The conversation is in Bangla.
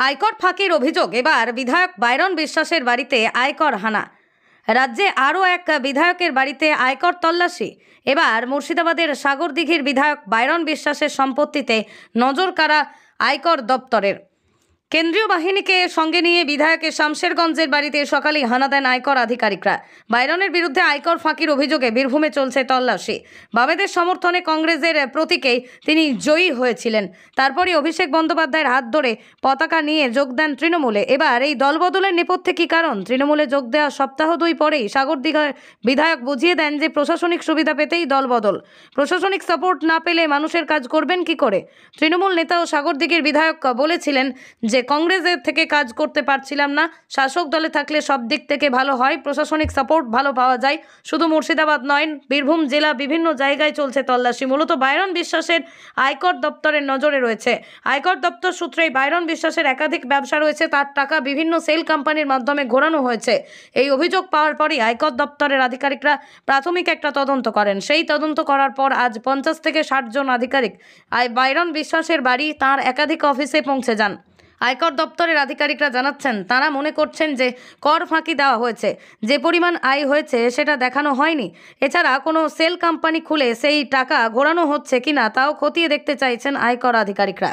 আয়কর ফাঁকির অভিযোগ, এবার বিধায়ক বাইরন বিশ্বাসের বাড়িতে আয়কর হানা। রাজ্যে আরও এক বিধায়কের বাড়িতে আয়কর তল্লাশি। এবার মুর্শিদাবাদের সাগরদিঘির বিধায়ক বাইরন বিশ্বাসের সম্পত্তিতে নজর কাড়া আয়কর দপ্তরের। কেন্দ্রীয় বাহিনীকে সঙ্গে নিয়ে বিধায়কের শামশেরগঞ্জের বাড়িতে সকালেই হানা দেন আয়কর আধিকারিকরা। বাইরনের বিরুদ্ধে আয়কর ফাঁকির অভিযোগে বীরভূমে চলছে তল্লাশি। বামেদের সমর্থনে কংগ্রেসের প্রতীকেই তিনি জয়ী হয়েছিলেন। তারপরই অভিষেক বন্দ্যোপাধ্যায়ের হাত ধরে পতাকা নিয়ে যোগ দেন তৃণমূলে। এবার এই দলবদলের নেপথ্যে কী কারণ? তৃণমূলে যোগ দেওয়া সপ্তাহ 2 পরেই সাগরদিঘার বিধায়ক বুঝিয়ে দেন যে প্রশাসনিক সুবিধা পেতেই দলবদল। প্রশাসনিক সাপোর্ট না পেলে মানুষের কাজ করবেন কি করে? তৃণমূল নেতা ও সাগরদিঘির বিধায়ক বলেছিলেন যে কংগ্রেসের থেকে কাজ করতে পারছিলাম না, শাসক দলে থাকলে সব দিক থেকে ভালো হয়, প্রশাসনিক সাপোর্ট ভালো পাওয়া যায়। শুধু মুর্শিদাবাদ নয়, বীরভূম জেলা বিভিন্ন জায়গায় চলছে তল্লাশি। মূলত বাইরন বিশ্বাসের আয়কর দপ্তরের নজরে রয়েছে। আয়কর দপ্তর সূত্রেই বাইরন বিশ্বাসের একাধিক ব্যবসা রয়েছে, তার টাকা বিভিন্ন সেল কোম্পানির মাধ্যমে ঘোরানো হয়েছে। এই অভিযোগ পাওয়ার পরই আয়কর দপ্তরের আধিকারিকরা প্রাথমিক একটা তদন্ত করেন। সেই তদন্ত করার পর আজ 50 থেকে 60 জন আধিকারিক বাইরন বিশ্বাসের বাড়ি তাঁর একাধিক অফিসে পৌঁছে যান। আয়কর দপ্তরের আধিকারিকরা জানাচ্ছেন, তারা মনে করছেন যে কর ফাঁকি দেওয়া হয়েছে, যে পরিমাণ আয় হয়েছে সেটা দেখানো হয়নি। এছাড়া কোনো সেল কোম্পানি খুলে সেই টাকা ঘোরানো হচ্ছে কিনা তাও খতিয়ে দেখতে চাইছেন আয়কর আধিকারিকরা।